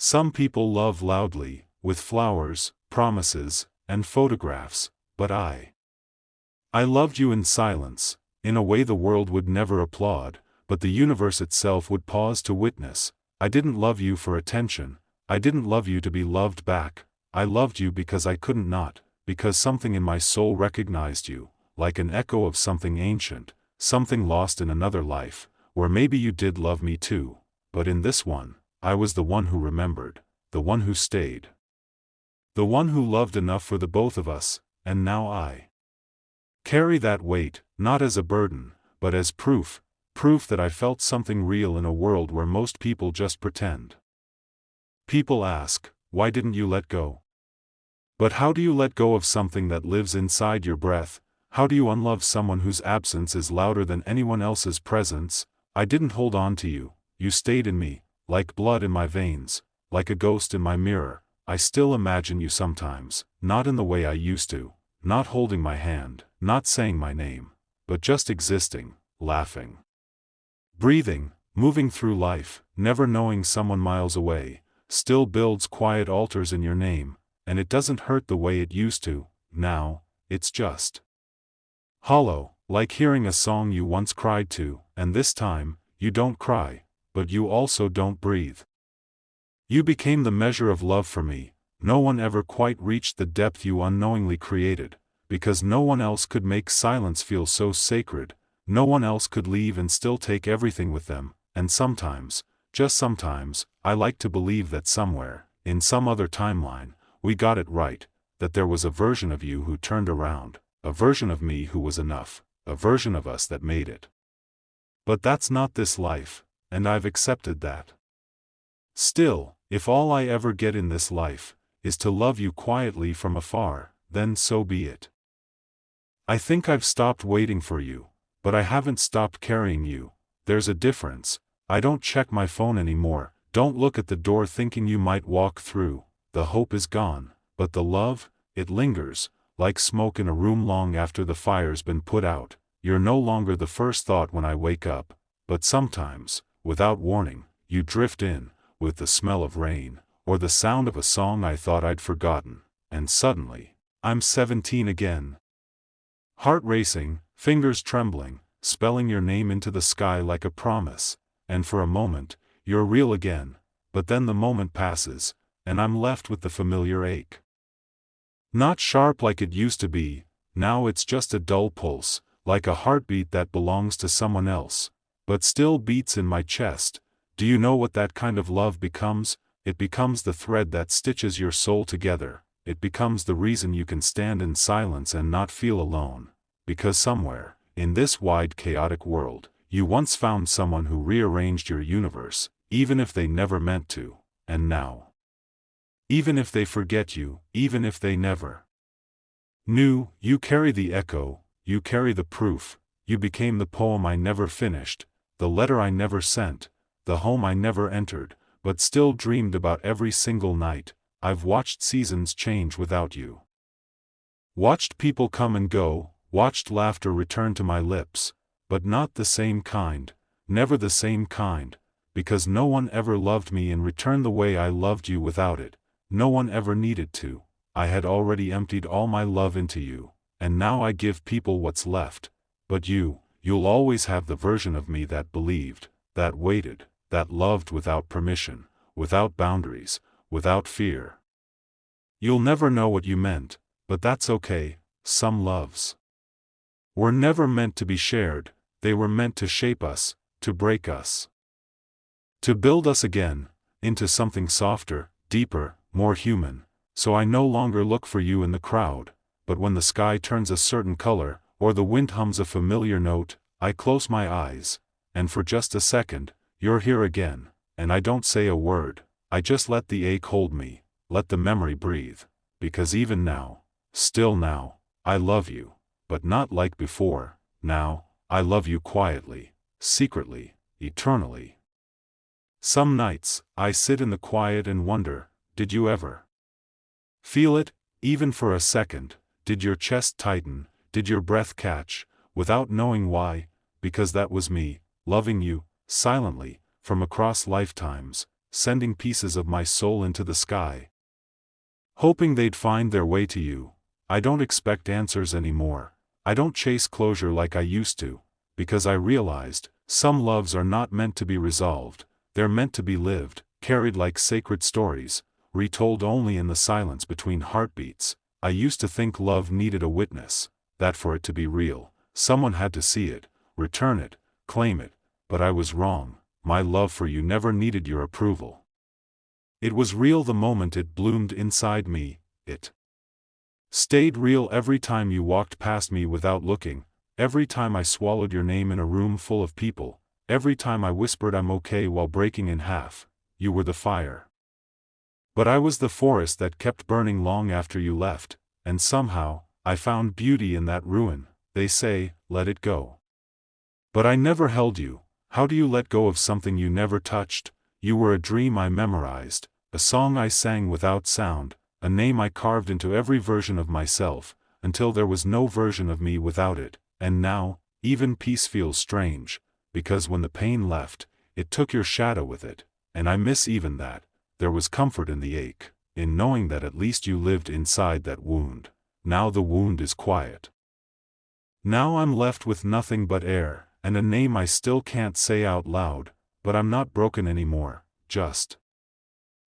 Some people love loudly, with flowers, promises, and photographs, but I loved you in silence, in a way the world would never applaud, but the universe itself would pause to witness. I didn't love you for attention, I didn't love you to be loved back, I loved you because I couldn't not, because something in my soul recognized you, like an echo of something ancient, something lost in another life, where maybe you did love me too, but in this one, I was the one who remembered, the one who stayed. The one who loved enough for the both of us, and now I carry that weight, not as a burden, but as proof that I felt something real in a world where most people just pretend. People ask, why didn't you let go? But how do you let go of something that lives inside your breath? How do you unlove someone whose absence is louder than anyone else's presence? I didn't hold on to you, you stayed in me, like blood in my veins, like a ghost in my mirror. I still imagine you sometimes, not in the way I used to, not holding my hand, not saying my name, but just existing, laughing, breathing, moving through life, never knowing someone miles away, still builds quiet altars in your name, and it doesn't hurt the way it used to. Now, it's just hollow, like hearing a song you once cried to, and this time, you don't cry, but you also don't breathe. You became the measure of love for me. No one ever quite reached the depth you unknowingly created, because no one else could make silence feel so sacred, no one else could leave and still take everything with them, and sometimes, just sometimes, I like to believe that somewhere, in some other timeline, we got it right, that there was a version of you who turned around, a version of me who was enough, a version of us that made it. But that's not this life, and I've accepted that. Still, if all I ever get in this life is to love you quietly from afar, then so be it. I think I've stopped waiting for you, but I haven't stopped carrying you. There's a difference. I don't check my phone anymore, don't look at the door thinking you might walk through. The hope is gone, but the love, it lingers, like smoke in a room long after the fire's been put out. You're no longer the first thought when I wake up, but sometimes, without warning, you drift in, with the smell of rain, or the sound of a song I thought I'd forgotten, and suddenly, I'm 17 again. Heart racing, fingers trembling, spelling your name into the sky like a promise, and for a moment, you're real again, but then the moment passes, and I'm left with the familiar ache. Not sharp like it used to be, now it's just a dull pulse, like a heartbeat that belongs to someone else, but still beats in my chest. Do you know what that kind of love becomes? It becomes the thread that stitches your soul together. It becomes the reason you can stand in silence and not feel alone. Because somewhere, in this wide chaotic world, you once found someone who rearranged your universe, even if they never meant to, and now, even if they forget you, even if they never knew, you carry the echo, you carry the proof, you became the poem I never finished, the letter I never sent, the home I never entered, but still dreamed about every single night. I've watched seasons change without you. Watched people come and go, watched laughter return to my lips, but not the same kind, never the same kind, because no one ever loved me in return the way I loved you without it. No one ever needed to. I had already emptied all my love into you, and now I give people what's left. But you'll always have the version of me that believed, that waited, that loved without permission, without boundaries, without fear. You'll never know what you meant, but that's okay. Some loves were never meant to be shared, they were meant to shape us, to break us, to build us again, into something softer, deeper, more human. So I no longer look for you in the crowd, but when the sky turns a certain color, or the wind hums a familiar note, I close my eyes, and for just a second, you're here again, and I don't say a word, I just let the ache hold me, let the memory breathe, because even now, still now, I love you, but not like before. Now, I love you quietly, secretly, eternally. Some nights, I sit in the quiet and wonder, did you ever feel it, even for a second? Did your chest tighten, did your breath catch, without knowing why? Because that was me, loving you, silently, from across lifetimes, sending pieces of my soul into the sky, hoping they'd find their way to you. I don't expect answers anymore. I don't chase closure like I used to, because I realized, some loves are not meant to be resolved, they're meant to be lived, carried like sacred stories, retold only in the silence between heartbeats. I used to think love needed a witness, that for it to be real, someone had to see it, return it, claim it, but I was wrong. My love for you never needed your approval. It was real the moment it bloomed inside me. It stayed real every time you walked past me without looking, every time I swallowed your name in a room full of people, every time I whispered I'm okay while breaking in half. You were the fire. But I was the forest that kept burning long after you left, and somehow, I found beauty in that ruin. They say, let it go. But I never held you. How do you let go of something you never touched? You were a dream I memorized, a song I sang without sound, a name I carved into every version of myself, until there was no version of me without it. And now, even peace feels strange, because when the pain left, it took your shadow with it, and I miss even that. There was comfort in the ache, in knowing that at least you lived inside that wound. Now the wound is quiet. Now I'm left with nothing but air, and a name I still can't say out loud, but I'm not broken anymore, just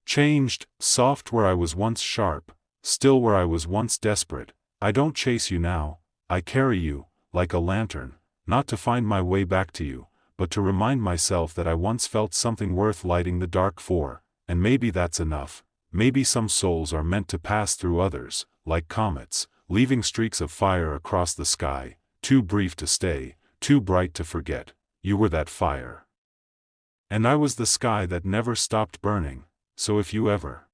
changed, soft where I was once sharp, still where I was once desperate. I don't chase you now, I carry you, like a lantern, not to find my way back to you, but to remind myself that I once felt something worth lighting the dark for, and maybe that's enough. Maybe some souls are meant to pass through others, like comets, leaving streaks of fire across the sky, too brief to stay, too bright to forget. You were that fire. And I was the sky that never stopped burning. So if you ever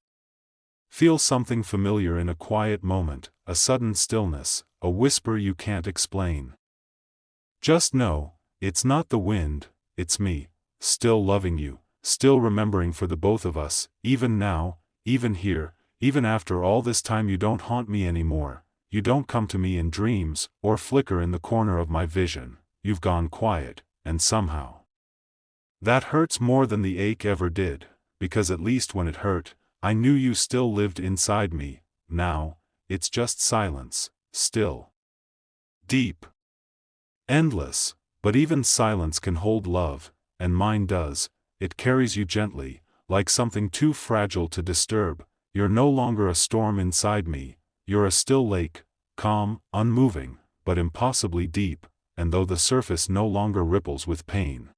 feel something familiar in a quiet moment, a sudden stillness, a whisper you can't explain, just know, it's not the wind, it's me, still loving you, still remembering for the both of us, even now, even here, even after all this time. You don't haunt me anymore, you don't come to me in dreams, or flicker in the corner of my vision. You've gone quiet, and somehow that hurts more than the ache ever did, because at least when it hurt, I knew you still lived inside me. Now, it's just silence, still, deep, endless, but even silence can hold love, and mine does. It carries you gently, like something too fragile to disturb. You're no longer a storm inside me, you're a still lake, calm, unmoving, but impossibly deep, and though the surface no longer ripples with pain,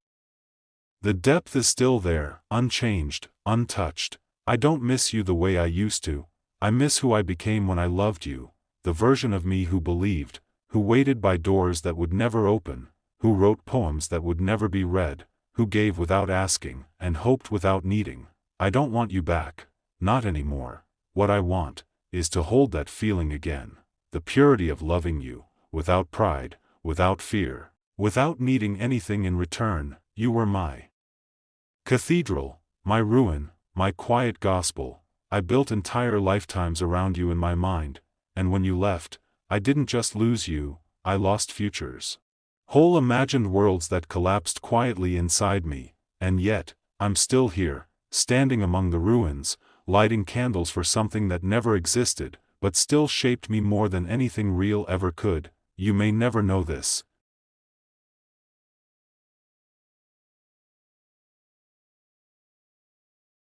the depth is still there, unchanged, untouched. I don't miss you the way I used to. I miss who I became when I loved you, the version of me who believed, who waited by doors that would never open, who wrote poems that would never be read, who gave without asking, and hoped without needing. I don't want you back, not anymore. What I want is to hold that feeling again, the purity of loving you, without pride, without fear, without needing anything in return. You were my cathedral, my ruin, my quiet gospel. I built entire lifetimes around you in my mind, and when you left, I didn't just lose you, I lost futures. Whole imagined worlds that collapsed quietly inside me, and yet, I'm still here, standing among the ruins, lighting candles for something that never existed, but still shaped me more than anything real ever could. You may never know this,